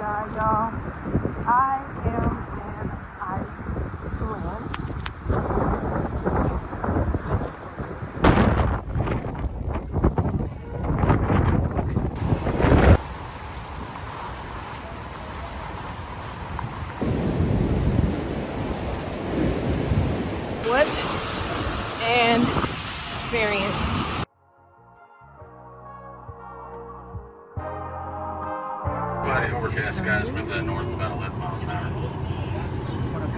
sky, y'all. I am in Iceland. What an experience. Overcast skies with the north about 11 miles an hour.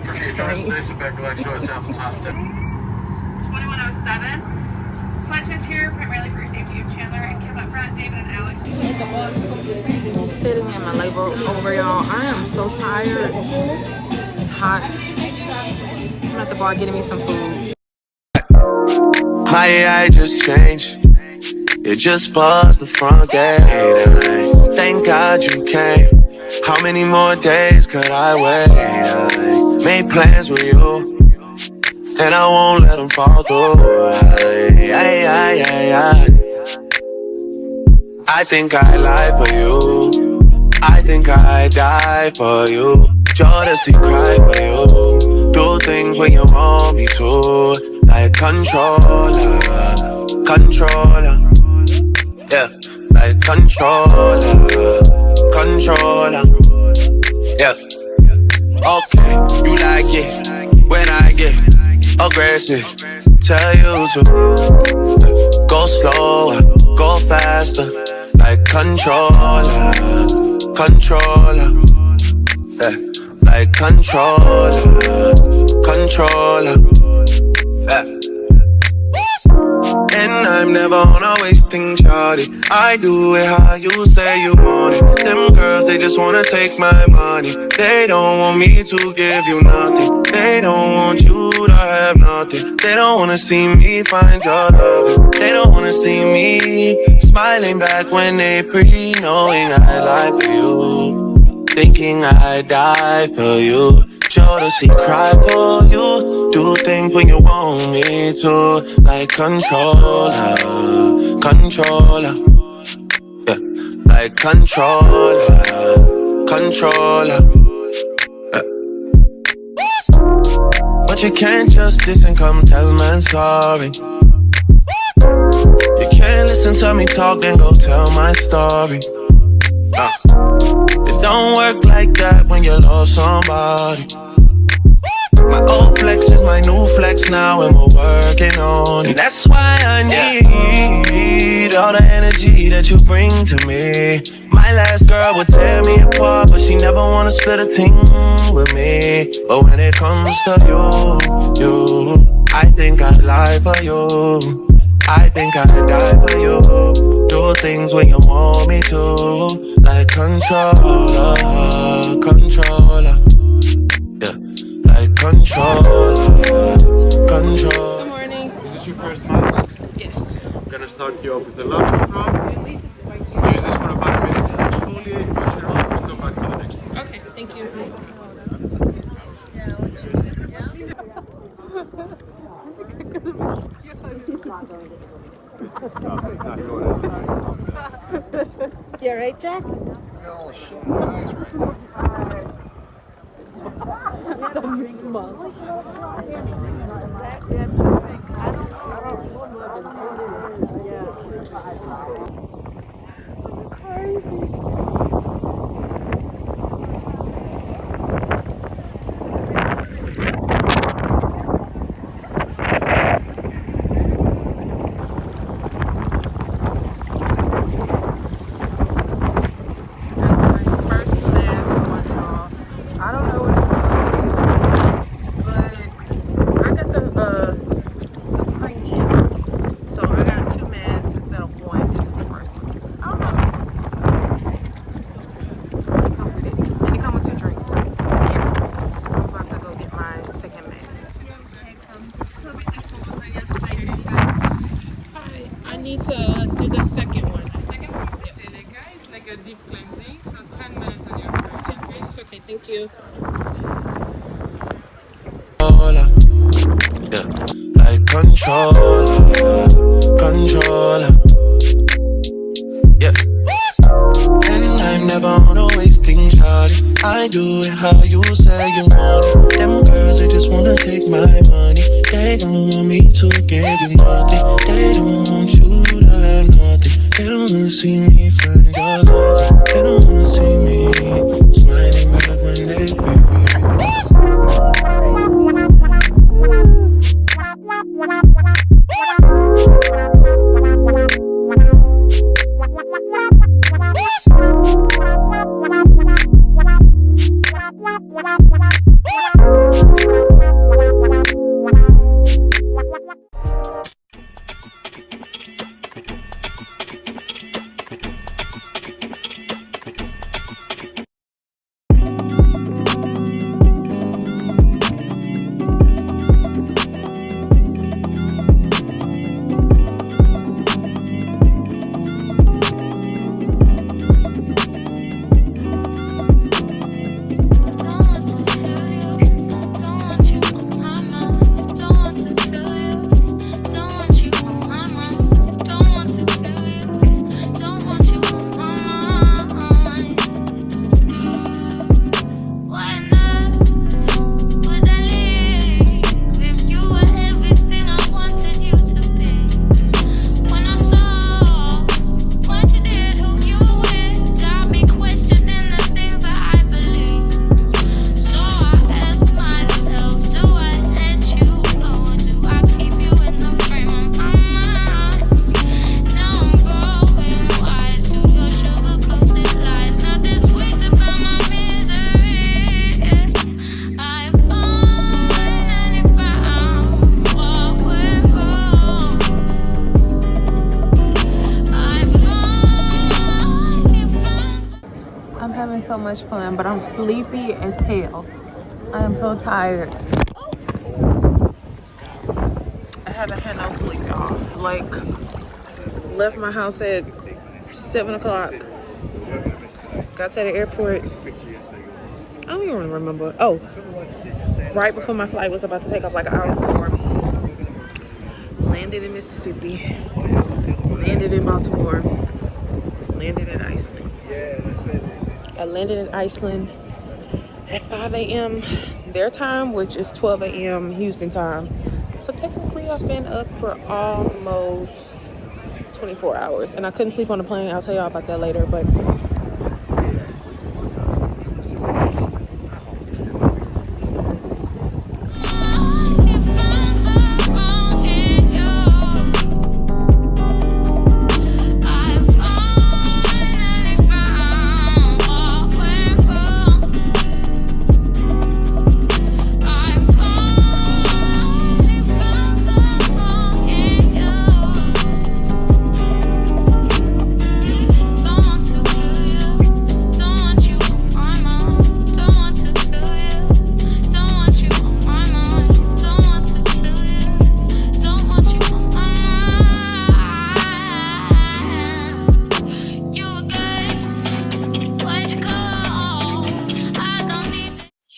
Appreciate your time. Stay back, relax, show it sounds hospital. 2107. Flight check here, primarily for your safety of Chandler and Kim up front, David and Alex. I'm sitting in my labor over, y'all. I am so tired. Hot. I'm at the bar getting me some food. My AI just changed. It just buzzed the front gate. Thank God you came. How many more days could I wait? I made plans with you, and I won't let them fall through. I think I lie for you. I think I die for you. Jodeci cry for you. Do things when you want me to. Like controller. Yeah, like controller. Yeah. Okay, you like it when I get aggressive. Tell you to go slower, go faster. Like controller. Yeah, like controller. Yeah. And I'm never on a wasting shawty. I do it how you say you want it. Them girls, they just wanna take my money. They don't want me to give you nothing. They don't want you to have nothing. They don't wanna see me find your love. They don't wanna see me smiling back when they knowing I lie for you. Thinking I die for you. Jodeci cry for you. Do things when you want me to. Like controller. Yeah, like controller. Yeah. But you can't just diss and come tell man sorry. You can't listen to me talk then go tell my story. It don't work like that when you lost somebody. My old flex is my new flex now and we're working on it. And that's why I need all the energy that you bring to me. My last girl would tear me apart, but she never wanna split a thing with me. But when it comes to you, I think I'd lie for you. I think I'd die for you. Do things when you want me to. Like controller. Yeah, like controller. Good morning. Is this your first match? Yes. I'm gonna start you off with a love stroke. Use this for about a minute to exfoliate, wash it off, and come back for the next one. Okay, thank you. You alright, Jack? I got all the shit in my eyes right now. Need to do the second one. The second one is the silica. It's like a deep cleansing, so 10 minutes on your side. 10 minutes? Okay, thank you. Yeah, like controller. Yeah. And I'm never on a wasting shot. I do it how you say you want it. Them girls, they just wanna take my money. They don't want me to give you nothing. They don't want you to have nothing. They don't wanna see me find your love. They don't wanna see me smiling back when they breathe. So much fun, but I'm sleepy as hell. I am so tired. I haven't had no sleep, y'all. Like, left my house at 7 o'clock. Got to the airport. I don't even remember. Oh, right before my flight was about to take off, like an hour before. Landed in Mississippi. Landed in Baltimore. Landed in Iceland. I landed in Iceland at 5 a.m. their time, which is 12 a.m. Houston time. So technically I've been up for almost 24 hours. And I couldn't sleep on the plane. I'll tell y'all about that later. But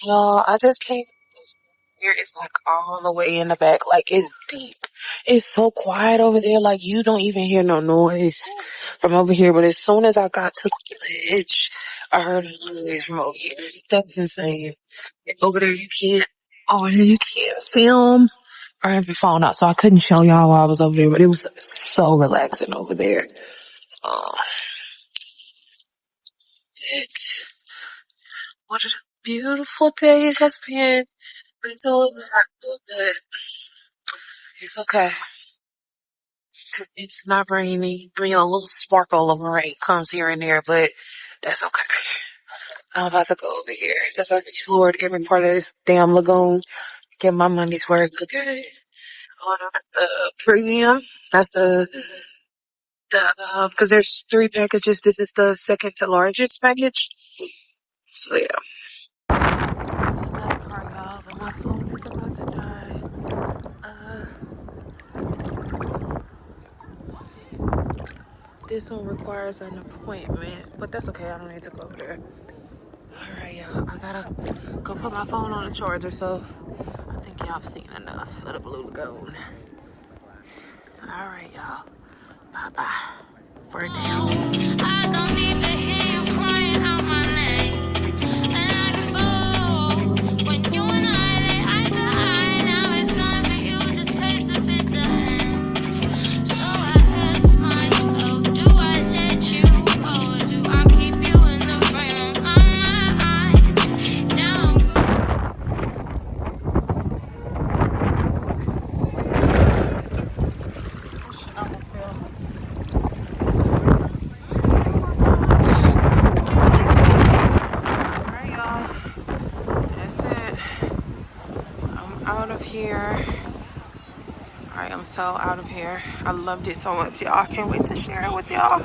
y'all, I just came. Here it's like all the way in the back, like it's deep. It's so quiet over there, like you don't even hear no noise from over here. But as soon as I got to the ledge, I heard a noise from over here. That's insane. Over there you can't. Over there you can't film or have your phone out, so I couldn't show y'all while I was over there. But it was so relaxing over there. Oh, what a beautiful day it has been. It's a little hot, but it's okay. It's not rainy. I mean, a little sparkle of rain comes here and there, but that's okay. I'm about to go over here because I've explored every part of this damn lagoon. Get my money's worth. Okay. On the premium. That's because there's 3 packages. This is the second to largest package. So yeah. There's another part, y'all, but my phone is about to die. This one requires an appointment, but that's okay. I don't need to go over there. Alright, y'all. I gotta go put my phone on the charger, so I think y'all have seen enough of the Blue Lagoon. Alright, y'all. Bye-bye. For now. I don't need to hear you crying out my name. And I can here. I am so out of here. I loved it so much, y'all. I can't wait to share it with y'all.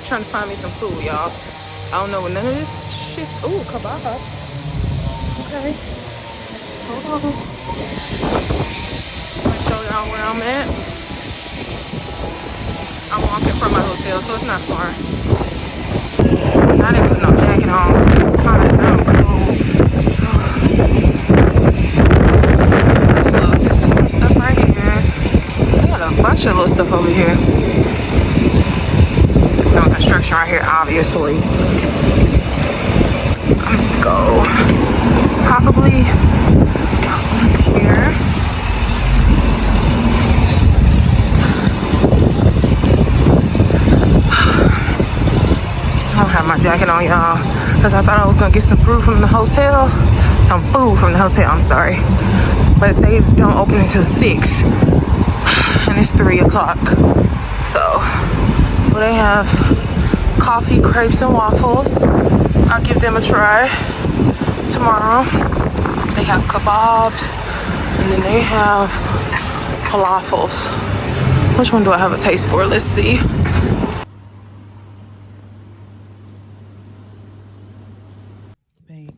Trying to find me some food, y'all. I don't know what none of this shit. Ooh, kebabs. Okay. Hold on. Let me show y'all where I'm at. I'm walking from my hotel, so it's not far. I didn't put no jacket on. It's hot. Now I'm cold. So look, this is some stuff right here. They got a bunch of little stuff over here. No construction right here, obviously. I'm gonna go probably over here. I don't have my jacket on, y'all, because I thought I was gonna get some food from the hotel. I'm sorry. But they don't open until 6. And it's 3 o'clock. So, well, they have coffee, crepes, and waffles. I'll give them a try tomorrow. They have kebabs, and then they have falafels. Which one do I have a taste for? Let's see. Babe,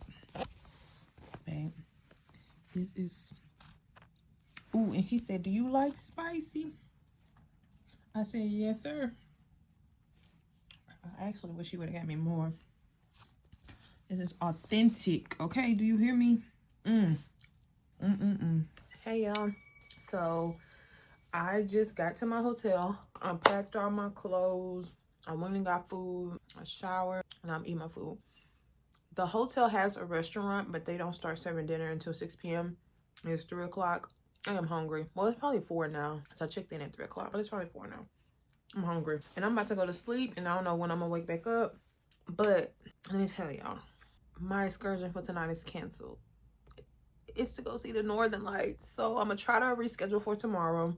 this is. Ooh, and he said, "Do you like spicy?" I said, "Yes, sir." I actually wish he would have got me more. This is authentic, okay? Do you hear me? Hey, y'all. So, I just got to my hotel. I packed all my clothes. I went and got food. I showered, and I'm eating my food. The hotel has a restaurant, but they don't start serving dinner until 6 p.m. It's 3 o'clock. I am hungry. Well, it's probably 4 now. So I checked in at 3 o'clock, but it's probably 4 now. I'm hungry. And I'm about to go to sleep, and I don't know when I'm going to wake back up. But let me tell y'all, my excursion for tonight is canceled. It's to go see the Northern Lights. So I'm going to try to reschedule for tomorrow.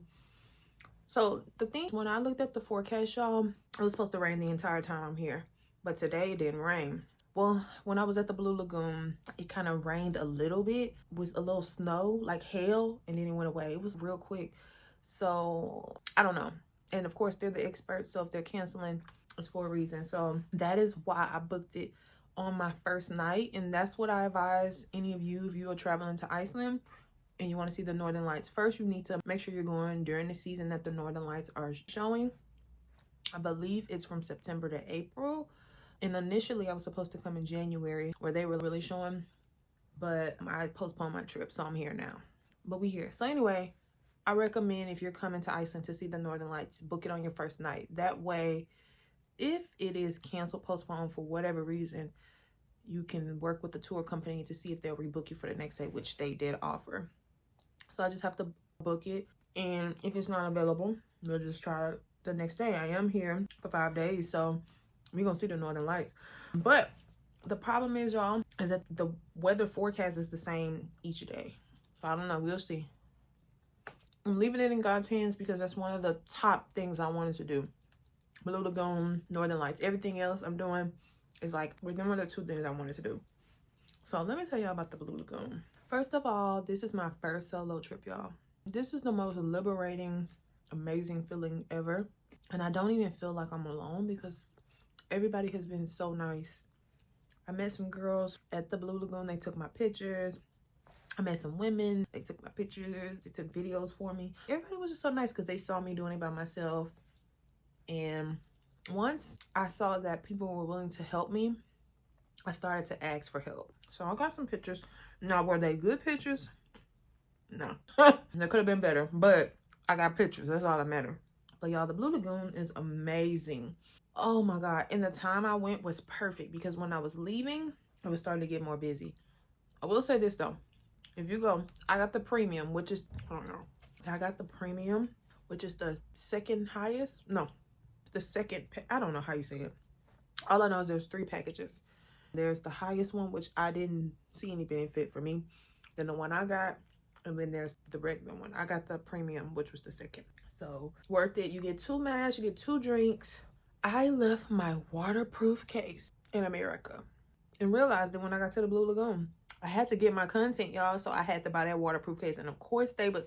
So the thing, when I looked at the forecast, y'all, it was supposed to rain the entire time I'm here. But today it didn't rain. Well, when I was at the Blue Lagoon, it kind of rained a little bit with a little snow, like hail, and then it went away. It was real quick. So I don't know. And of course, they're the experts. So if they're canceling, it's for a reason. So that is why I booked it on my first night. And that's what I advise any of you, if you are traveling to Iceland and you want to see the Northern Lights. First, you need to make sure you're going during the season that the Northern Lights are showing. I believe it's from September to April. And initially, I was supposed to come in January, where they were really showing but I postponed my trip, so I'm here now. But we here. So anyway, I recommend if you're coming to Iceland to see the Northern Lights, book it on your first night. That way, if it is canceled, postponed for whatever reason, you can work with the tour company to see if they'll rebook you for the next day, which they did offer. So I just have to book it. And if it's not available, we'll just try it the next day. I am here for 5 days, so we're going to see the Northern Lights. But the problem is, y'all, is that the weather forecast is the same each day. So I don't know. We'll see. I'm leaving it in God's hands because that's one of the top things I wanted to do. Blue Lagoon, Northern Lights. Everything else I'm doing is like, remember the 2 things I wanted to do. So let me tell y'all about the Blue Lagoon. First of all, this is my first solo trip, y'all. This is the most liberating, amazing feeling ever. And I don't even feel like I'm alone because everybody has been so nice. I met some girls at the Blue Lagoon. They took my pictures. I met some women. They took my pictures. They took videos for me. Everybody was just so nice because they saw me doing it by myself. And once I saw that people were willing to help me, I started to ask for help. So I got some pictures. Now, were they good pictures? No. They could have been better, but I got pictures. That's all that matters. But y'all, the Blue Lagoon is amazing. Oh my God. And the time I went was perfect because when I was leaving, it was starting to get more busy. I will say this though. If you go, I got the premium, which is, I don't know. I got the premium, which is the second highest. No, the second, I don't know how you say it. All I know is there's 3 packages. There's the highest one, which I didn't see any benefit for me. Then the one I got, and then there's the regular one. I got the premium, which was the second. So worth it. You get 2 masks, you get 2 drinks. I left my waterproof case in America and realized that when I got to the Blue Lagoon, I had to get my content, y'all. So I had to buy that waterproof case. And of course, they was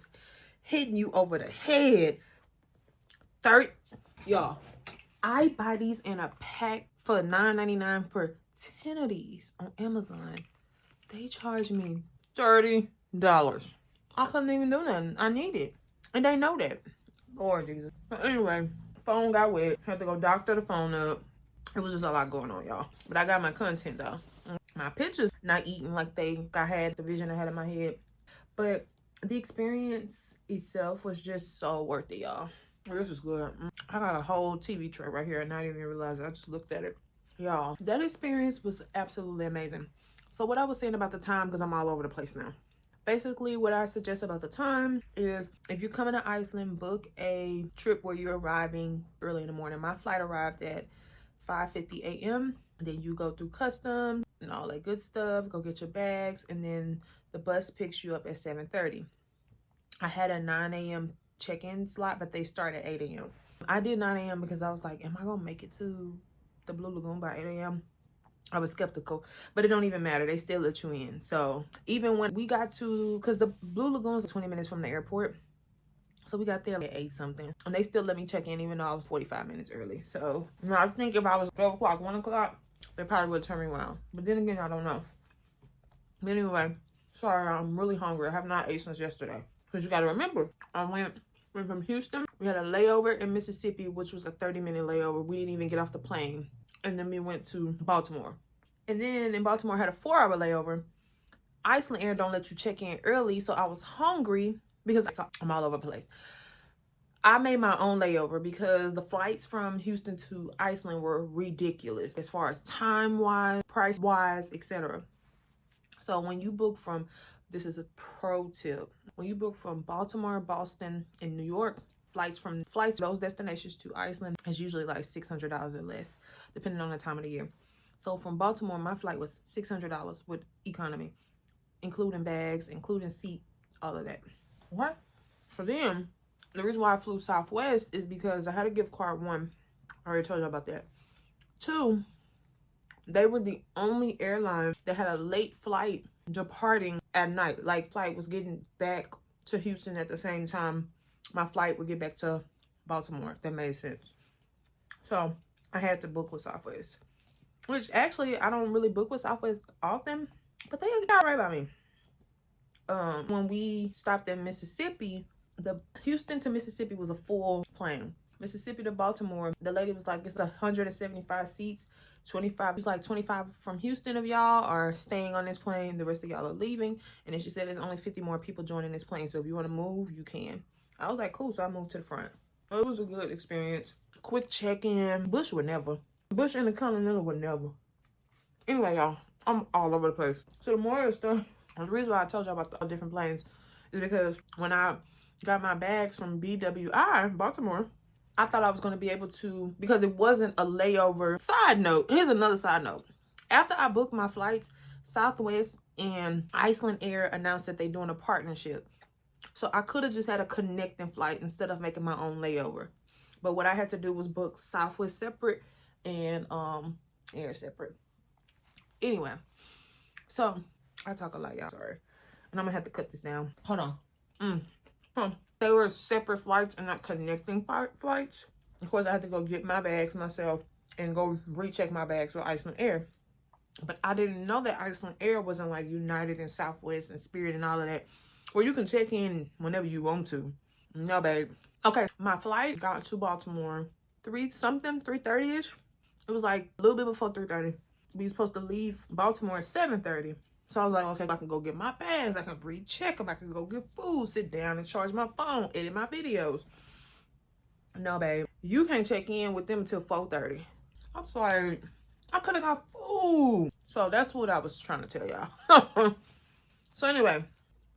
hitting you over the head. Y'all, I buy these in a pack for $9.99 for 10 of these on Amazon. They charged me $30. I couldn't even do nothing. I need it. And they know that. Lord Jesus. But anyway, phone got wet. Had to go doctor the phone up. It was just a lot going on, y'all. But I got my content, though. My pictures not eating like I had the vision I had in my head. But the experience itself was just so worth it, y'all. This is good. I got a whole TV tray right here and I didn't even realize it. I just looked at it. Y'all, that experience was absolutely amazing. So what I was saying about the time, because I'm all over the place now. Basically, what I suggest about the time is if you're coming to Iceland, book a trip where you're arriving early in the morning. My flight arrived at 5:50 a.m. Then you go through customs and all that good stuff. Go get your bags. And then the bus picks you up at 7:30. I had a 9 a.m. check-in slot, but they start at 8 a.m. I did 9 a.m. because I was like, am I going to make it to the Blue Lagoon by 8 a.m.? I was skeptical, but it don't even matter. They still let you in. So even when we got to, because the Blue Lagoon is 20 minutes from the airport. So we got there at 8 something. And they still let me check in even though I was 45 minutes early. So you know, I think if I was 12 o'clock, 1 o'clock, they probably would turn me around. But then again, I don't know. But anyway, sorry, I'm really hungry. I have not ate since yesterday. Because you got to remember, I went from Houston. We had a layover in Mississippi, which was a 30-minute layover. We didn't even get off the plane. And then we went to Baltimore. And then in Baltimore, I had a 4-hour layover. Iceland Air don't let you check in early. So I was hungry because I'm all over the place. I made my own layover because the flights from Houston to Iceland were ridiculous as far as time-wise, price-wise, etc. So when you book from, this is a pro tip, when you book from Baltimore, Boston, and New York, flights those destinations to Iceland is usually like $600 or less, depending on the time of the year. So from Baltimore, my flight was $600 with economy, including bags, including seat, all of that. What? So then, the reason why I flew Southwest is because I had a gift card. 1, I already told you about that. 2, they were the only airline that had a late flight departing at night. Like, flight was getting back to Houston at the same time my flight would get back to Baltimore, if that made sense. So I had to book with Southwest, which actually I don't really book with Southwest often, but they got right by me. When we stopped in Mississippi, the Houston to Mississippi was a full plane. Mississippi to Baltimore, the lady was like, it's 175 seats. 25, it's like 25 from Houston of y'all are staying on this plane. The rest of y'all are leaving. And then she said there's only 50 more people joining this plane. So if you want to move, you can. I was like, cool. So I moved to the front. It was a good experience. Quick check-in. Bush would never. Bush and the Continental would never. Anyway, y'all, I'm all over the place. So the more of the stuff, the reason why I told y'all about the different planes is because when I got my bags from BWI, Baltimore, I thought I was going to be able to, because it wasn't a layover. Side note, here's another side note. After I booked my flights, Southwest and Iceland Air announced that they're doing a partnership. So I could have just had a connecting flight instead of making my own layover. But what I had to do was book Southwest separate and Air separate. Anyway, so I talk a lot, y'all. Sorry. And I'm going to have to cut this down. Hold on. They were separate flights and not connecting flights. Of course, I had to go get my bags myself and go recheck my bags with Iceland Air. But I didn't know that Iceland Air wasn't like United and Southwest and Spirit and all of that, where you can check in whenever you want to. No, babe. Okay, my flight got to Baltimore 3:30-ish. It was like a little bit before 3:30. We were supposed to leave Baltimore at 7:30. So I was like, okay, I can go get my bags. I can recheck them. I can go get food, sit down and charge my phone, edit my videos. No, babe. You can't check in with them until 4:30. I'm sorry. I could have got food. So that's what I was trying to tell y'all. So anyway,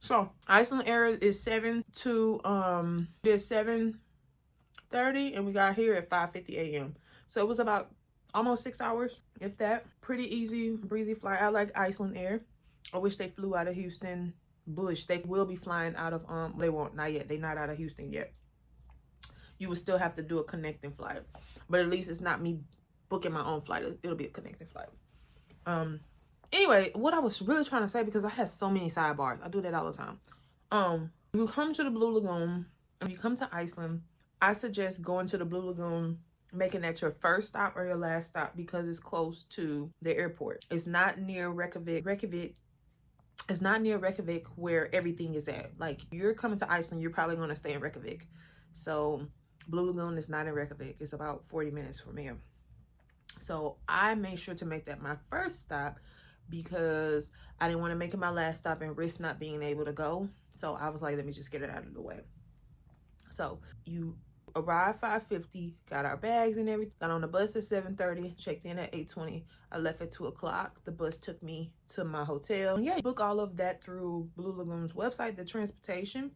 so Iceland Air is 7:30 and we got here at 5:50 a.m. So it was about almost 6 hours, if that. Pretty easy, breezy flight. I like Iceland Air. I wish they flew out of Houston. Bush. They will be flying out of they won't, not yet. They're not out of Houston yet. You would still have to do a connecting flight, but at least it's not me booking my own flight. It'll be a connecting flight. Anyway, what I was really trying to say, because I had so many sidebars, I do that all the time. You come to the Blue Lagoon and you come to Iceland, I suggest going to the Blue Lagoon, making that your first stop or your last stop, because it's close to the airport. It's not near Reykjavik. It's not near Reykjavik where everything is at. Like, you're coming to Iceland, you're probably going to stay in Reykjavik. So Blue Lagoon is not in Reykjavik. It's about 40 minutes from here. So I made sure to make that my first stop because I didn't want to make it my last stop and risk not being able to go. So I was like, let me just get it out of the way. So you arrived 5:50, got our bags and everything, got on the bus at 7:30, checked in at 8:20. I left at 2 o'clock. The bus took me to my hotel. Yeah, you book all of that through Blue Lagoon's website, the transportation.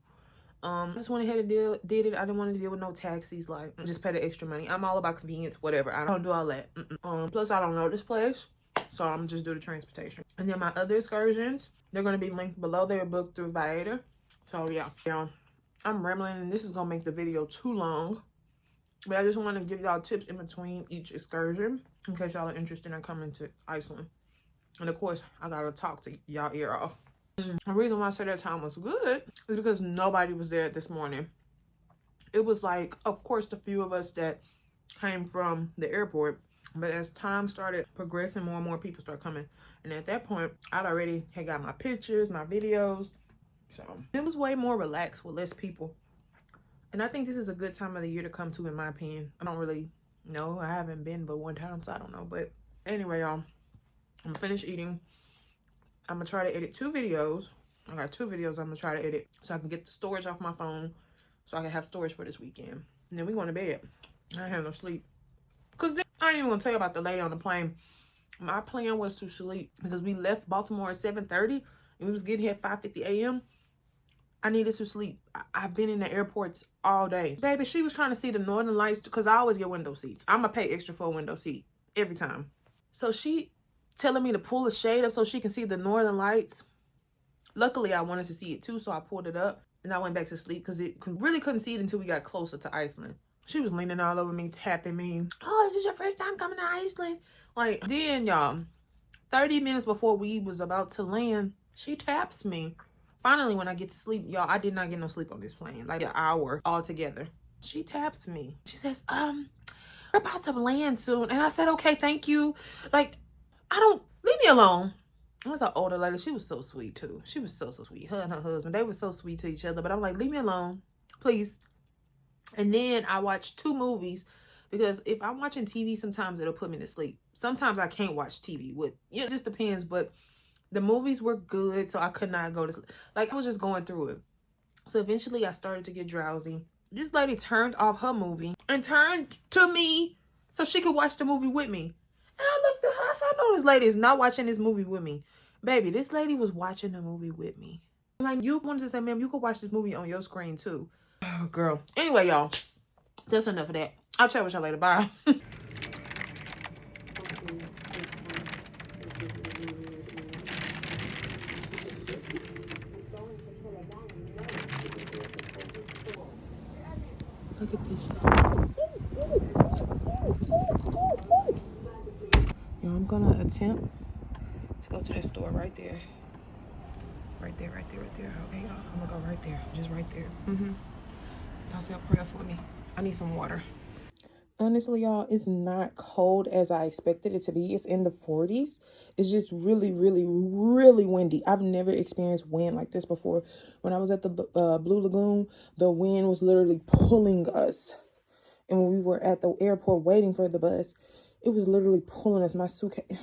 I just went ahead and did it. I didn't want to deal with no taxis, like just pay the extra money. I'm all about convenience, whatever. I don't do all that. Plus I don't know this place, so I'm just do the transportation. And then my other excursions, they're going to be linked below. They were booked through Viator. So yeah, I'm rambling and this is going to make the video too long, but I just want to give y'all tips in between each excursion in case y'all are interested in coming to Iceland. And of course, I got to talk to y'all ear off. The reason why I said that time was good is because nobody was there this morning. It was like, of course, the few of us that came from the airport, but as time started progressing, more and more people started coming. And at that point, I'd already had got my pictures, my videos. So it was way more relaxed with less people. And I think this is a good time of the year to come to, in my opinion. I don't really know. I haven't been but one time, so I don't know. But anyway, y'all, I'm finished eating. I'm gonna try to edit 2 videos. I got 2 videos I'm gonna try to edit so I can get the storage off my phone so I can have storage for this weekend. And then we going to bed. I ain't have no sleep. Because then, I ain't even gonna tell you about the lady on the plane. My plan was to sleep because we left Baltimore at 7:30 and we was getting here at 5:50 a.m. I needed to sleep. I've been in the airports all day. Baby, she was trying to see the northern lights because I always get window seats. I'm gonna pay extra for a window seat every time. So she telling me to pull the shade up so she can see the northern lights. Luckily, I wanted to see it too, so I pulled it up and I went back to sleep because it really couldn't see it until we got closer to Iceland. She was leaning all over me, tapping me. Oh, is this your first time coming to Iceland? Like, then y'all, 30 minutes before we was about to land, she taps me. Finally, when I get to sleep, y'all, I did not get no sleep on this plane, like an hour altogether. She taps me. She says, we're about to land soon. And I said, okay, thank you. Like, leave me alone. It was an older lady. She was so sweet too. She was so sweet. Her and her husband, they were so sweet to each other. But I'm like, leave me alone, please. And then I watched 2 movies because if I'm watching TV, sometimes it'll put me to sleep. sometimes I can't watch TV with, it just depends, but the movies were good, so I could not go to sleep. Like, I was just going through it. So eventually I started to get drowsy. This lady turned off her movie and turned to me so she could watch the movie with me. And I looked at her, I said, I know this lady is not watching this movie with me. Baby, this lady was watching the movie with me. Like, you wanted to say, ma'am, you could watch this movie on your screen too. Oh, girl. Anyway, y'all, that's enough of that. I'll chat with y'all later. Bye. Look at this. Yo, I'm gonna attempt to go to that store right there. Right there. Okay, y'all. I'm gonna go right there. Just right there. Y'all say a prayer for me. I need some water. Honestly, y'all, it's not cold as I expected it to be. It's in the 40s. It's just really, really, really windy. I've never experienced wind like this before. When I was at the Blue Lagoon, the wind was literally pulling us. And when we were at the airport waiting for the bus, it was literally pulling us, my suitcase.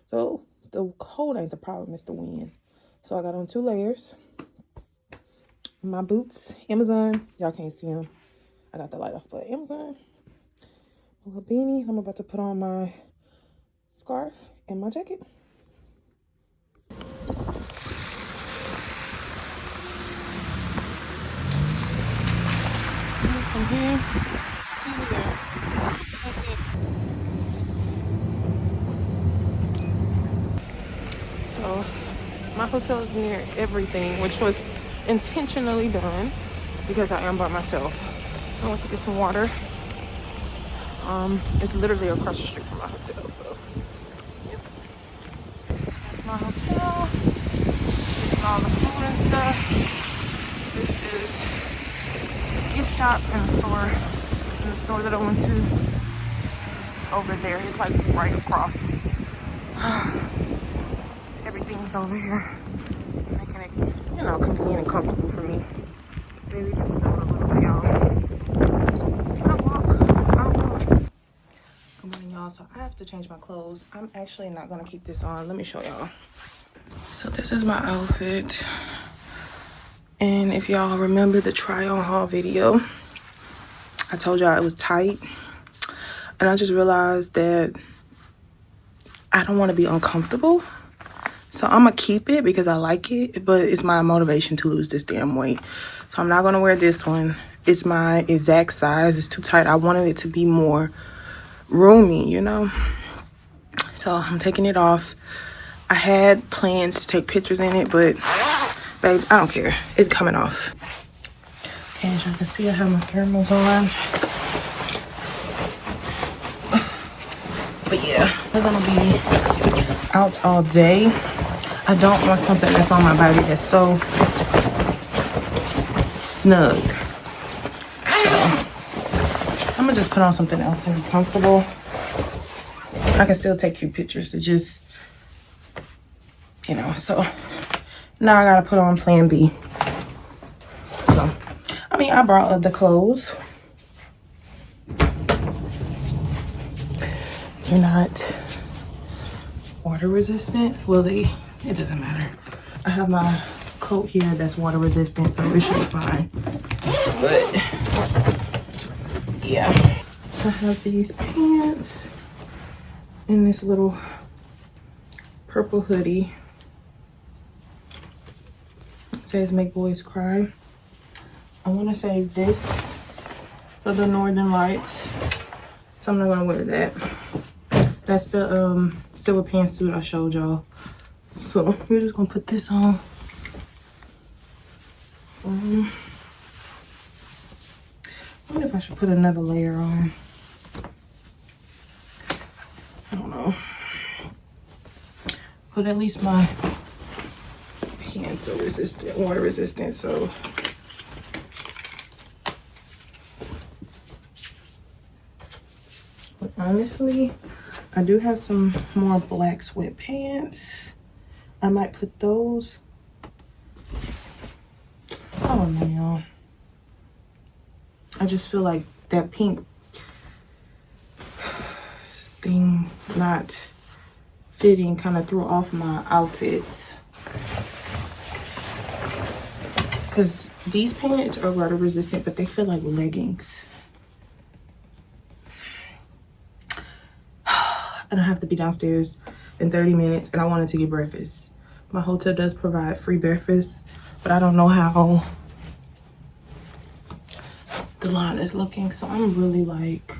So the cold ain't the problem, it's the wind. So I got on 2 layers. My boots, Amazon. Y'all can't see them. I got the light off, but Amazon. A little beanie. I'm about to put on my scarf and my jacket. From here to there. That's it. So my hotel is near everything, which was intentionally done because I am by myself. So I went to get some water. It's literally across the street from my hotel, so yep. So that's my hotel. This is all the food and stuff. This is the gift shop and the store. And the store that I went to is over there. It's like right across. Everything's over here, making it, you know, convenient and comfortable for me. Maybe it snowed a little bit, y'all. Can I walk? I don't know. Good morning, y'all. So I have to change my clothes. I'm actually not gonna keep this on. Let me show y'all. So this is my outfit. And if y'all remember the try on haul video, I told y'all it was tight. And I just realized that I don't want to be uncomfortable. So I'm gonna keep it because I like it, but it's my motivation to lose this damn weight. So I'm not gonna wear this one. It's my exact size. It's too tight. I wanted it to be more roomy, you know? So I'm taking it off. I had plans to take pictures in it, but babe, I don't care. It's coming off. As you can see, I have my thermals on. But yeah, we're gonna be out all day. I don't want something that's on my body that's so snug. So I'm gonna just put on something else and be comfortable. I can still take cute pictures. It just, you know, so now I gotta put on plan B. So, I mean, I brought other clothes. They're not water resistant. Well, it doesn't matter. I have my coat here that's water resistant, so it should be fine. But yeah, I have these pants and this little purple hoodie. It says "Make Boys Cry." I want to save this for the Northern Lights, so I'm not gonna wear that. That's the silver pantsuit I showed y'all. So we're just gonna put this on. I wonder if I should put another layer on. I don't know. But at least my pants are resistant, water resistant, so. But honestly, I do have some more black sweatpants. I might put those. I don't know, y'all. I just feel like that pink thing not fitting kind of threw off my outfits. Because these pants are water resistant, but they feel like leggings. And I have to be downstairs in 30 minutes, and I wanted to get breakfast. My hotel does provide free breakfast, but I don't know how the line is looking. So I'm really like,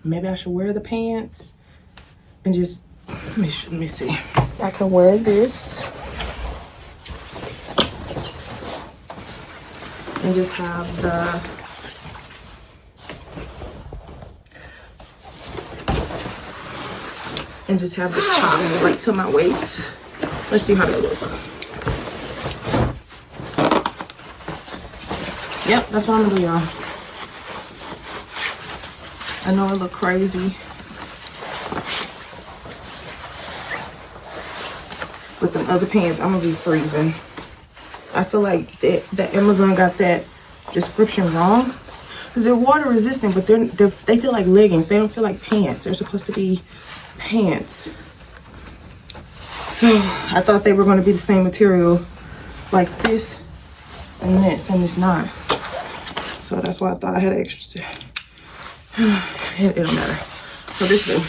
maybe I should wear the pants and just, let me see. I can wear this and just have the top right to my waist. Let's see how they look. Yep, that's what I'm gonna do, y'all. I know it look crazy with them other pants. I'm gonna be freezing. I feel like that Amazon got that description wrong, because they're water resistant, but they feel like leggings. They don't feel like pants. They're supposed to be pants. So I thought they were going to be the same material, like this and this, and it's not. So that's why I thought I had extra. It don't matter. So this way,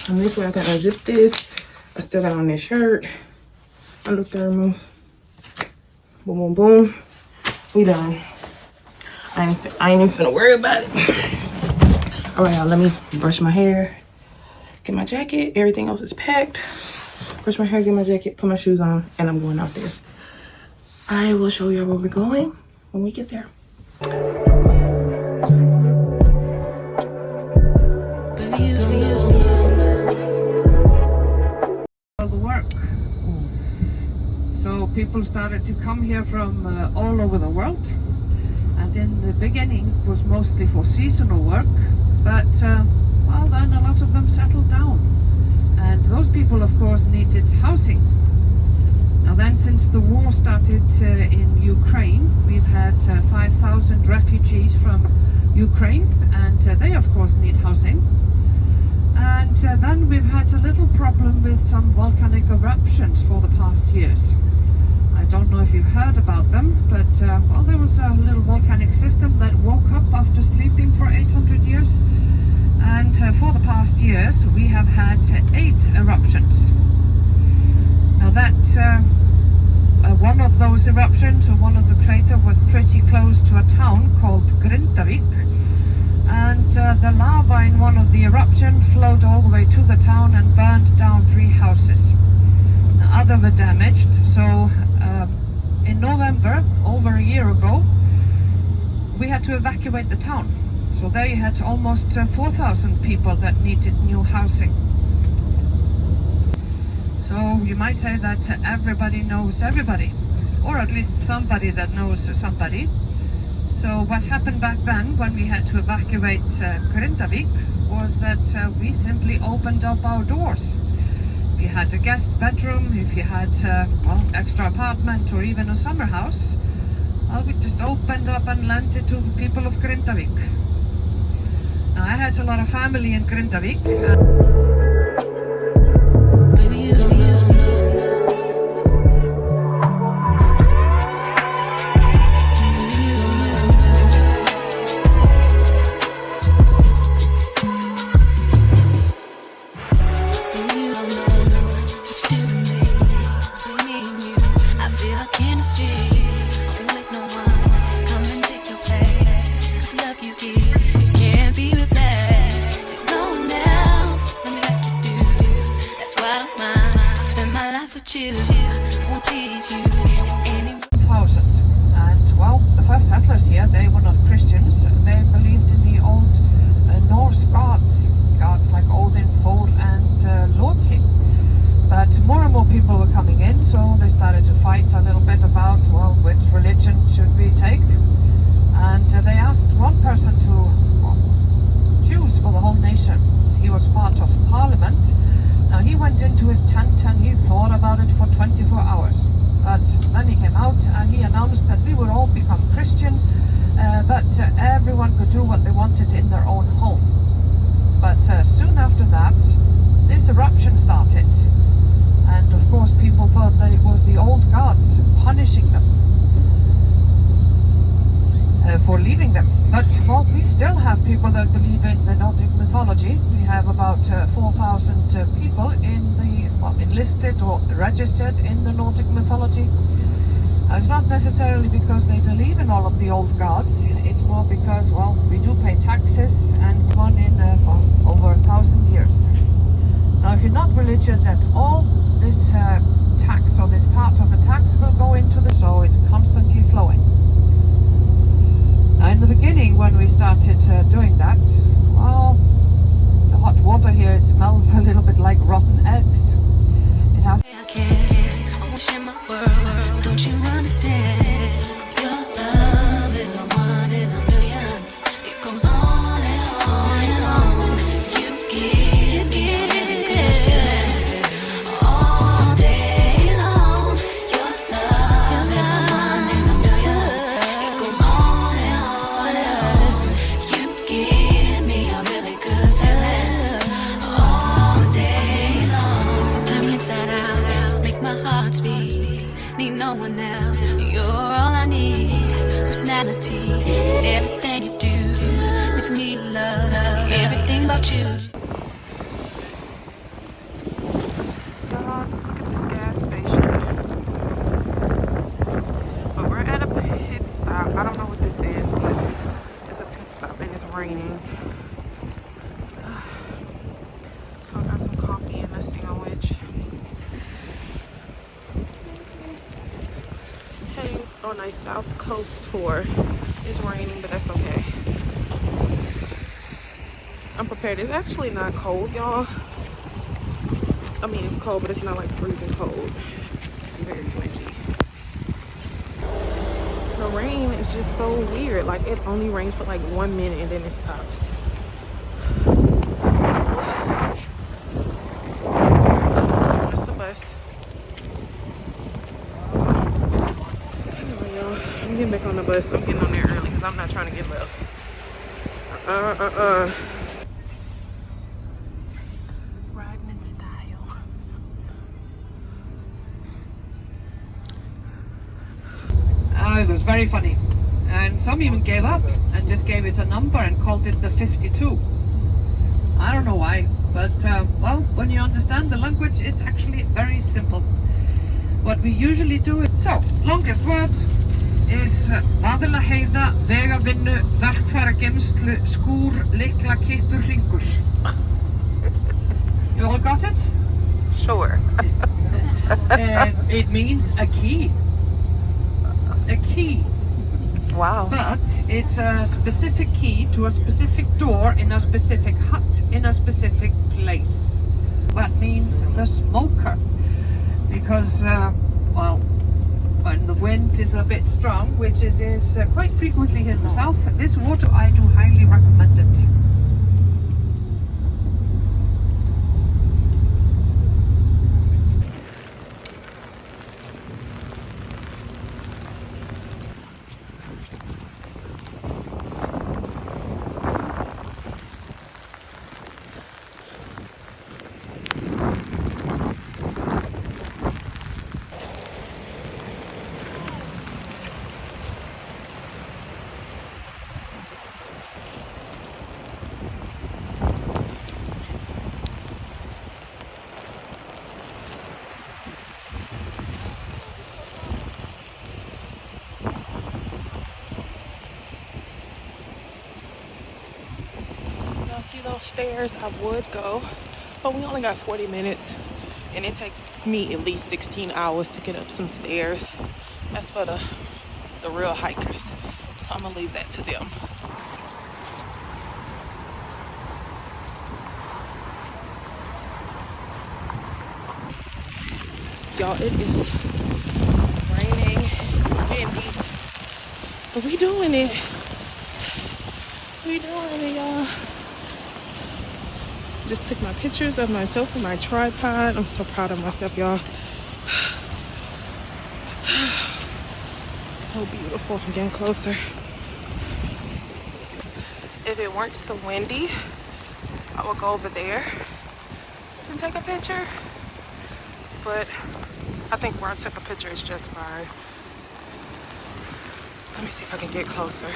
and this way I can unzip this. I still got on this shirt. Under thermal. Boom, boom, boom. We done. I ain't even finna worry about it. All right, y'all, let me brush my hair, get my jacket. Everything else is packed. Brush my hair, get my jacket, put my shoes on, and I'm going downstairs. I will show you where we're going when we get there. So people started to come here from all over the world, and in the beginning it was mostly for seasonal work, but well, then a lot of them settled down, and those people of course needed housing. Now then, since the war started in Ukraine, we've had 5,000 refugees from Ukraine, and they of course need housing. And then we've had a little problem with some volcanic eruptions for the past years. I don't know if you've heard about them, but well, there was a little volcanic system that woke up after sleeping for 800 years. And for the past years, we have had 8 eruptions. Now that one of those eruptions, or one of the craters, was pretty close to a town called Grindavik. And the lava in one of the eruptions flowed all the way to the town and burned down 3 houses. Now, others were damaged, so in November, over a year ago, we had to evacuate the town. So there you had almost 4,000 people that needed new housing. So you might say that everybody knows everybody, or at least somebody that knows somebody. So what happened back then when we had to evacuate Grindavik was that we simply opened up our doors. If you had a guest bedroom, if you had well, extra apartment, or even a summer house, well, we just opened up and lent it to the people of Grindavik. Now, I had a lot of family in Grindavik. And well, the first settlers here, they were not Christians. They believed in the old Norse gods like Odin, Thor, and Loki. But more and more people were coming in, so they started to fight a little bit about, well, which religion should we take. And they asked one person to choose for the whole nation. He was part of parliament. Now, he went into his tent and he thought about it for 24 hours. But then he came out and he announced that we would all become Christian, but everyone could do what they wanted in their own home. but soon after that, this eruption started. And of course, people thought that it was the old gods punishing them for leaving them. But, well, we still have people that believe in the Nordic mythology. We have about 4,000 people in the, well, enlisted or registered in the Nordic mythology. It's not necessarily because they believe in all of the old gods. It's more because, well, we do pay taxes and gone in for over 1,000 years. Now, if you're not religious at all, this tax or this part of the tax will go into the, so it's constantly flowing. Now, in the beginning, when we started doing that, well, the hot water here, it smells a little bit like rotten eggs. It has. I wish in my world, don't you understand? Your love is a one in a million. It goes on and on and on. You give me good feeling all day long. Your love is a one in a million. It goes on and on and on. You give me a really good feeling all day long. Turn me inside out, make my heart speak. Need no one else. You're all I need. Personality, everything you do makes me love everything about you. God, look at this gas station. But we're at a pit stop. I don't know what this is, but it's a pit stop and it's raining. So I got some coffee and a sandwich. Heading on a South Coast tour. It's raining, but that's okay. I'm prepared. It's actually not cold, y'all. I mean, it's cold, but it's not like freezing cold. It's very windy. The rain is just so weird. Like, it only rains for like 1 minute and then it stops. That's the bus. Anyway, y'all, I'm getting back on the bus. I'm getting on there early because I'm not trying to get left. Riding in style. It was very funny. And some even gave up and just gave it a number and called it the 52. I don't know why, but well, when you understand the language, it's actually very simple. What we usually do is, so, longest word is Vaðlaheiða, vegavinnu, verkfærageymslu, skúr, lykla, kippur, hringur. You all got it? Sure. It means a key. A key. Wow. But it's a specific key to a specific door in a specific hut in a specific place. That means the smoker. Because, well, when the wind is a bit strong, which is quite frequently here in the south, this water I do highly recommend it. See those stairs, I would go, but we only got 40 minutes and it takes me at least 16 hours to get up some stairs. That's for the real hikers, so I'm gonna leave that to them. Y'all, it is raining, windy, but we doing it. We doing it, y'all. Just took my pictures of myself with my tripod. I'm so proud of myself, y'all. So beautiful. I'm getting closer. If it weren't so windy, I I will go over there and take a picture. But I think where I took a picture is just fine. Let me see if I can get closer.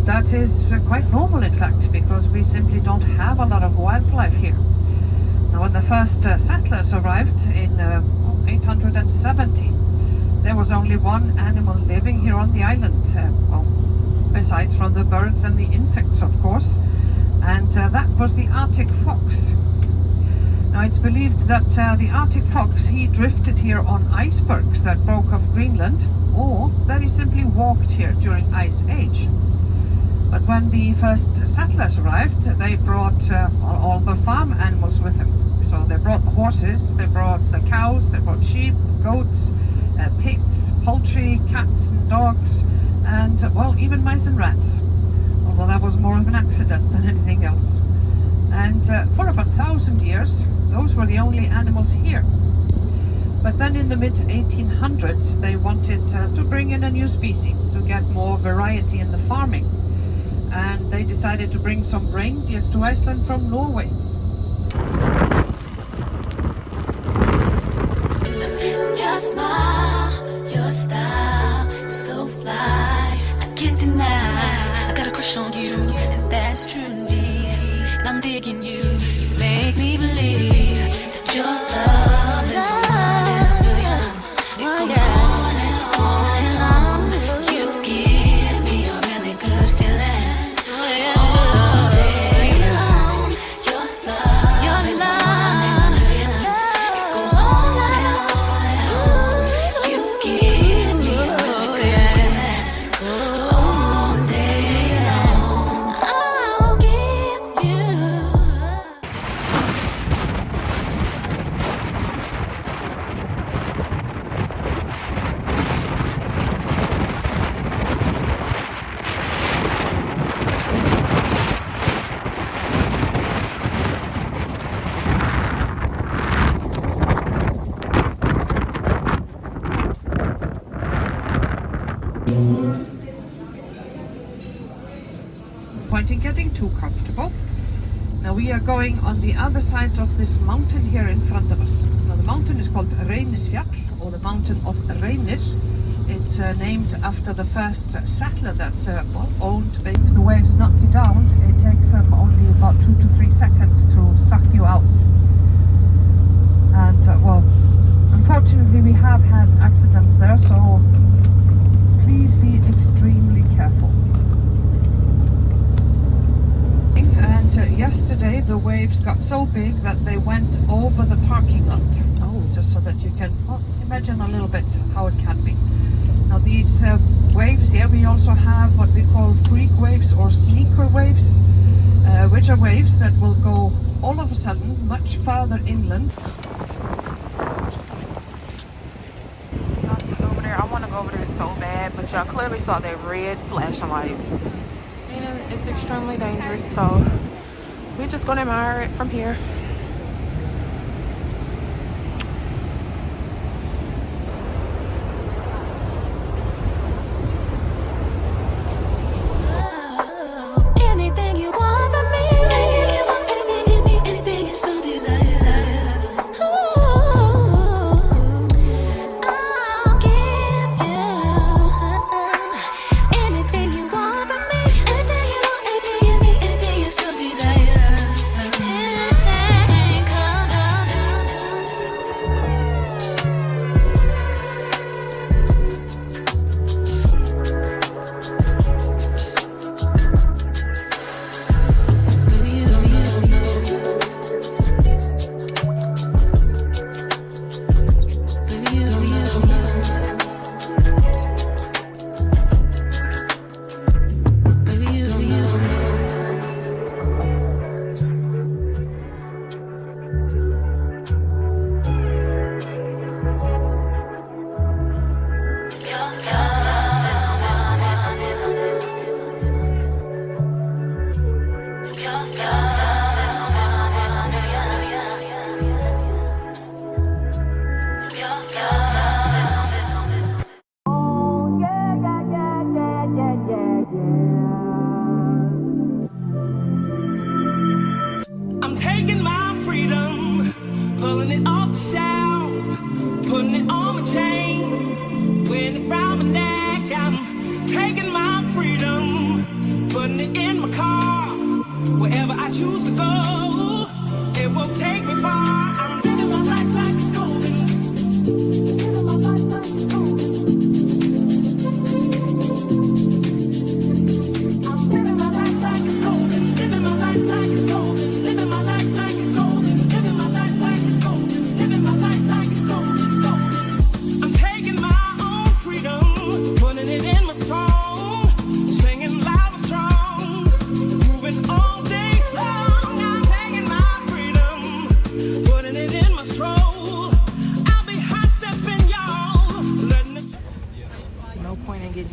That is quite normal, in fact, because we simply don't have a lot of wildlife here. Now, when the first settlers arrived in 870, there was only one animal living here on the island, well, besides from the birds and the insects, of course, and that was the Arctic fox. Now, it's believed that the Arctic fox, he drifted here on icebergs that broke off Greenland, or that he simply walked here during Ice Age. But when the first settlers arrived, they brought all the farm animals with them. So they brought the horses, they brought the cows, they brought sheep, goats, pigs, poultry, cats and dogs, and, well, even mice and rats. Although that was more of an accident than anything else. And for about 1,000 years, those were the only animals here. But then in the mid-1800s, they wanted to bring in a new species to get more variety in the farming. And they decided to bring some reindeers to Iceland from Norway. Your smile, your style, so fly, I can't deny. I got a crush on you, and that's truly, and I'm digging you. You make me believe that your love is one in a million. It goes on and on and on. You give me a really good feeling. All day long, your love is one in a million. It goes on and on. You give me a really good feeling. All day long, I'll give you. Point in getting too comfortable. Now we are going on the other side of this mountain here in front of us. Now the mountain is called Reynisfjall, or the mountain of Reynir. It's named after the first settler that owned. If the waves knock you down, it takes them only about 2 to 3 seconds to suck you out. And well, unfortunately we have had accidents there, so please be extremely careful. And yesterday the waves got so big that they went over the parking lot. Oh, just so that you can imagine a little bit how it can be. Now these waves here, we also have what we call freak waves or sneaker waves, which are waves that will go all of a sudden much farther inland. Over there, I want to go over there so bad, but y'all clearly saw that red flashing light. Meaning it's extremely dangerous, so we're just gonna admire it from here. Anything you want from me, anything you need, anything you so desire. Ooh, I'll give you anything you want from me, anything you want, anything you need, anything you so desire. Anything.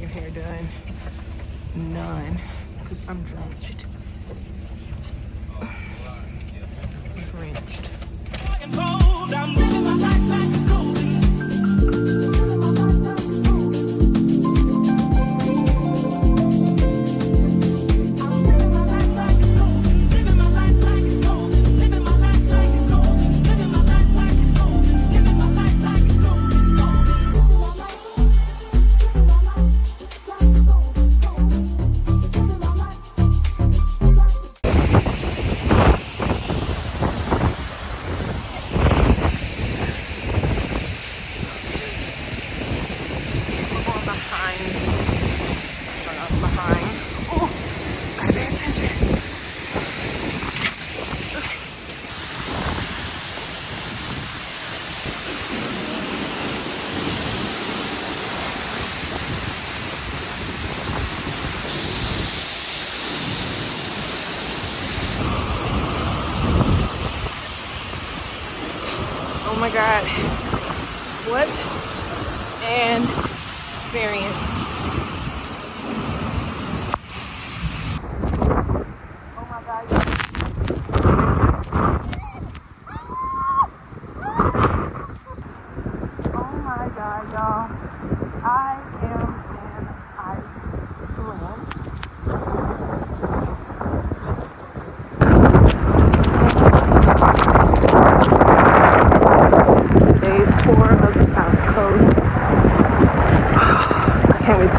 your hair done. None, because I'm drenched. Drenched. Oh my God, what an experience. Oh my God, y'all. Oh my God, y'all. I am in Iceland. Today's tour of the South Coast. I can't wait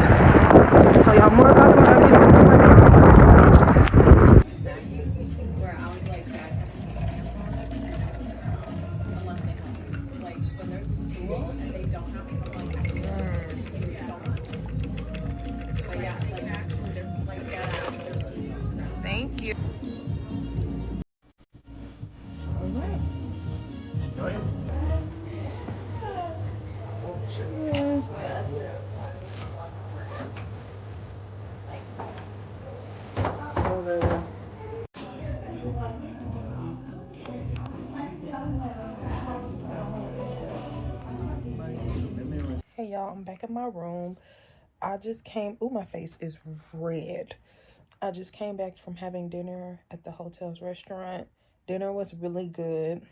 to tell y'all more about it when I get to it. Thank you. Hey y'all, I'm back in my room. I just came, ooh, my face is red. I just came back from having dinner at the hotel's restaurant. Dinner was really good.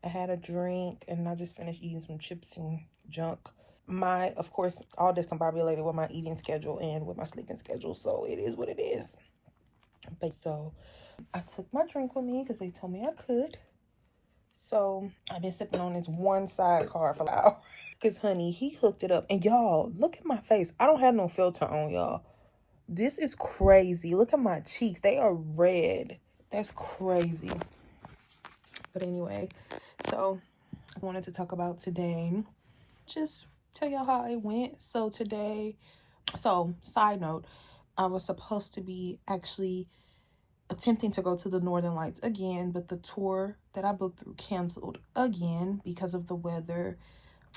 I had a drink and I just finished eating some chips and junk. Of course, all discombobulated with my eating schedule and with my sleeping schedule, so it is what it is. But so I took my drink with me because they told me I could. So I've been sipping on this one sidecar for an hour. Because, honey, he hooked it up. And y'all, look at my face. I don't have no filter on, y'all. This is crazy. Look at my cheeks. They are red. That's crazy. But anyway, so I wanted to talk about today. Just tell y'all how it went. So today, side note, I was supposed to be actually attempting to go to the Northern Lights again, but the tour that I booked through canceled again because of the weather.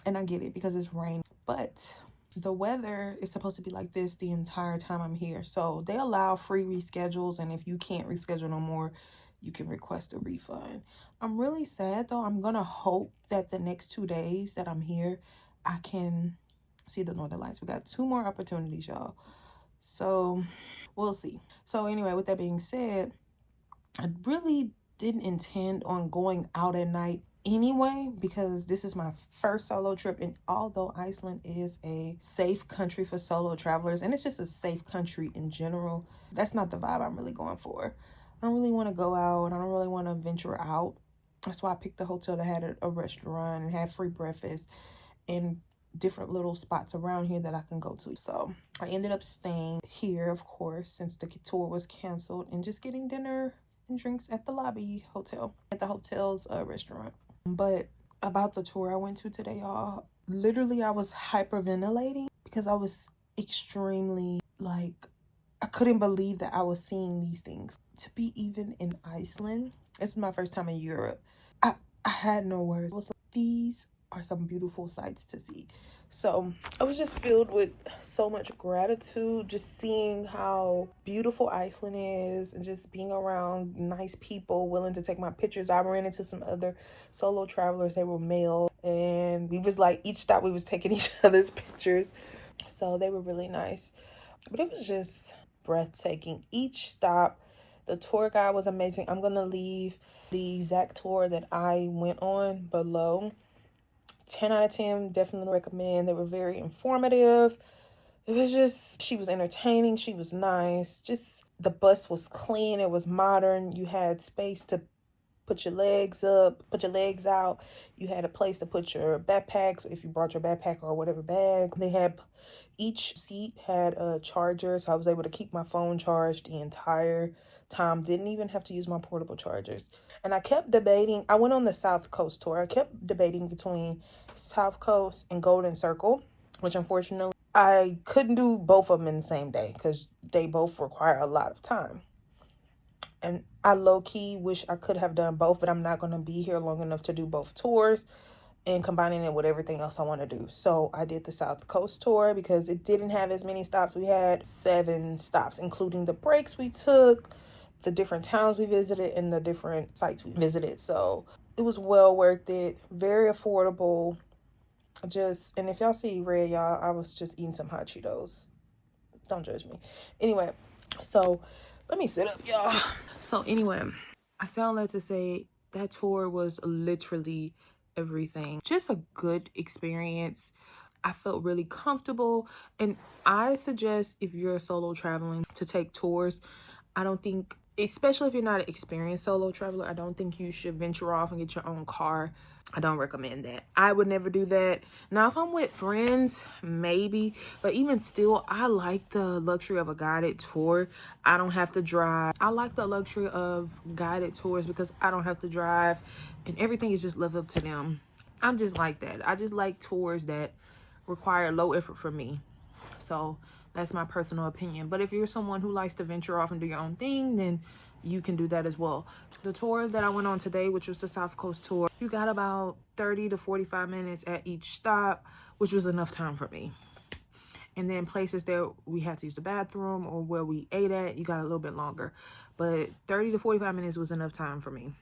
And I get it because it's rain, but the weather is supposed to be like this the entire time I'm here. So they allow free reschedules, and if you can't reschedule no more, you can request a refund. I'm really sad though. I'm gonna hope that the next 2 days that I'm here, I can see the Northern Lights. We got 2 more opportunities, y'all. So we'll see. So anyway, with that being said, I really didn't intend on going out at night anyway, because this is my first solo trip, and although Iceland is a safe country for solo travelers, and it's just a safe country in general, that's not the vibe I'm really going for. I don't really want to go out. I don't really want to venture out. That's why I picked the hotel that had a restaurant and had free breakfast and different little spots around here that I can go to. So I ended up staying here, of course, since the tour was canceled, and just getting dinner and drinks at the lobby hotel, at the hotel's restaurant. But about the tour I went to today, y'all, literally I was hyperventilating because I was extremely, like, I couldn't believe that I was seeing these things. To be even in Iceland, this is my first time in Europe. I had no words. I was like, these are some beautiful sights to see. So I was just filled with so much gratitude, just seeing how beautiful Iceland is and just being around nice people willing to take my pictures. I ran into some other solo travelers. They were male, and we was like, each stop we was taking each other's pictures. So they were really nice. But it was just breathtaking. Each stop, the tour guide was amazing. I'm going to leave the exact tour that I went on below. 10 out of 10, definitely recommend. They were very informative. It was just, she was entertaining. She was nice. Just the bus was clean. It was modern. You had space to put your legs up, put your legs out. You had a place to put your backpacks if you brought your backpack or whatever bag. They had, each seat had a charger, so I was able to keep my phone charged the entire time. Didn't even have to use my portable chargers. And I kept debating. I went on the South Coast tour. I kept debating between South Coast and Golden Circle, which unfortunately I couldn't do both of them in the same day because they both require a lot of time. And I low-key wish I could have done both, but I'm not going to be here long enough to do both tours and combining it with everything else I want to do. So I did the South Coast tour because it didn't have as many stops. We had 7 stops, including the breaks we took, the different towns we visited, and the different sites we visited. So it was well worth it, very affordable. And if y'all see red, y'all, I was just eating some hot Cheetos. Don't judge me. Anyway, so let me sit up, y'all. So anyway, I say all that to say that tour was literally everything. Just a good experience. I felt really comfortable, and I suggest if you're solo traveling to take tours. I don't think, especially if you're not an experienced solo traveler, I don't think you should venture off and get your own car. I don't recommend that. I would never do that. Now, if I'm with friends, maybe. But even still, I like the luxury of a guided tour. I don't have to drive. I like the luxury of guided tours because I don't have to drive. And everything is just left up to them. I'm just like that. I just like tours that require low effort from me. So that's my personal opinion. But if you're someone who likes to venture off and do your own thing, then you can do that as well. The tour that I went on today, which was the South Coast tour, you got about 30 to 45 minutes at each stop, which was enough time for me. And then places that we had to use the bathroom or where we ate at, you got a little bit longer. But 30 to 45 minutes was enough time for me.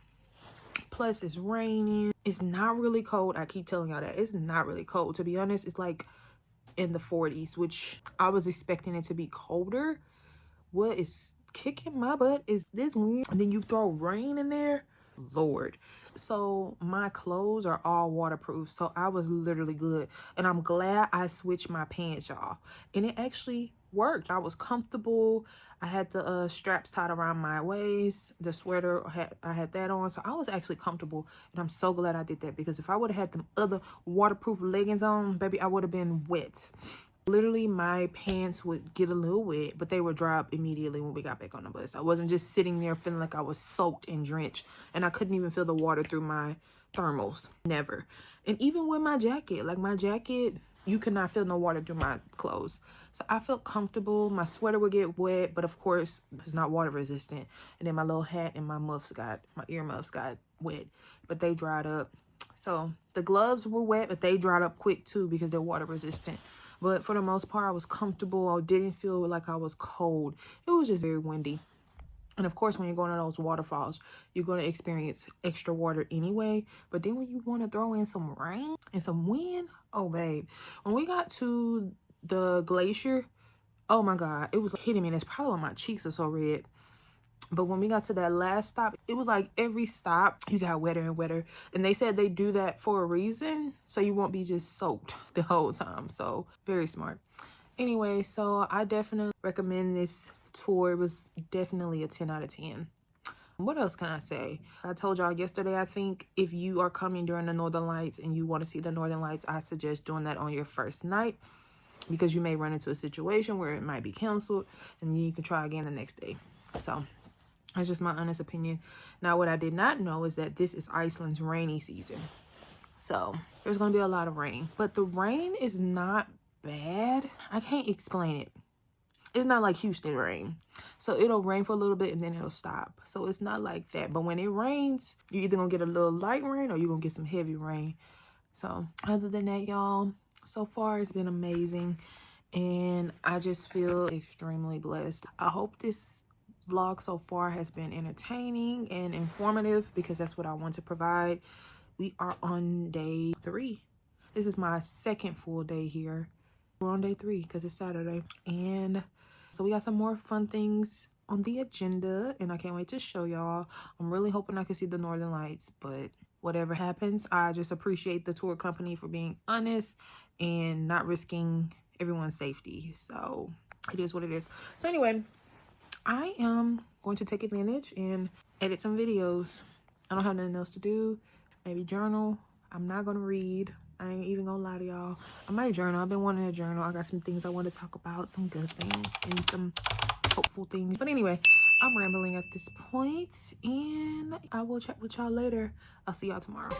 Plus, it's raining. It's not really cold. I keep telling y'all that. It's not really cold. To be honest, it's like in the 40s, which I was expecting it to be colder. What is kicking my butt is this wind, and then you throw rain in there. Lord. So my clothes are all waterproof, so I was literally good, and I'm glad I switched my pants, y'all, and it actually worked. I was comfortable. I had the straps tied around my waist, the sweater I had that on, so I was actually comfortable, and I'm so glad I did that, because if I would have had them other waterproof leggings on, baby, I would have been wet. Literally, my pants would get a little wet, but they would dry up immediately when we got back on the bus. I wasn't just sitting there feeling like I was soaked and drenched, and I couldn't even feel the water through my thermals. Never. And even with my jacket, like my jacket, you could not feel no water through my clothes. So I felt comfortable. My sweater would get wet, but of course, it's not water resistant. And then my little hat and my earmuffs got wet, but they dried up. So the gloves were wet, but they dried up quick too because they're water resistant. But for the most part, I was comfortable. I didn't feel like I was cold. It was just very windy. And of course, when you're going to those waterfalls, you're going to experience extra water anyway. But then when you want to throw in some rain and some wind, oh, babe. When we got to the glacier, oh, my God, it was hitting me. And it's probably why my cheeks are so red. But when we got to that last stop, it was like every stop, you got wetter and wetter. And they said they do that for a reason, so you won't be just soaked the whole time. So very smart. Anyway, so I definitely recommend this tour. It was definitely a 10 out of 10. What else can I say? I told y'all yesterday, I think if you are coming during the Northern Lights and you want to see the Northern Lights, I suggest doing that on your first night, because you may run into a situation where it might be canceled and you can try again the next day. So that's just my honest opinion. Now, what I did not know is that this is Iceland's rainy season. So there's going to be a lot of rain. But the rain is not bad. I can't explain it. It's not like Houston rain. So it'll rain for a little bit and then it'll stop. So it's not like that. But when it rains, you're either going to get a little light rain or you're going to get some heavy rain. So other than that, y'all, so far it's been amazing. And I just feel extremely blessed. I hope this vlog so far has been entertaining and informative, because that's what I want to provide. We are on day 3. This is my second full day here. We're on day 3 because it's Saturday. And so we got some more fun things on the agenda, and I can't wait to show y'all. I'm really hoping I can see the Northern Lights, but whatever happens, I just appreciate the tour company for being honest and not risking everyone's safety. So it is what it is. So anyway, I am going to take advantage and edit some videos. I don't have nothing else to do. Maybe journal. I'm not gonna read. I ain't even gonna lie to y'all. I might journal. I've been wanting to journal. I got some things I want to talk about, some good things and some hopeful things. But anyway, I'm rambling at this point, and I will chat with y'all later. I'll see y'all tomorrow.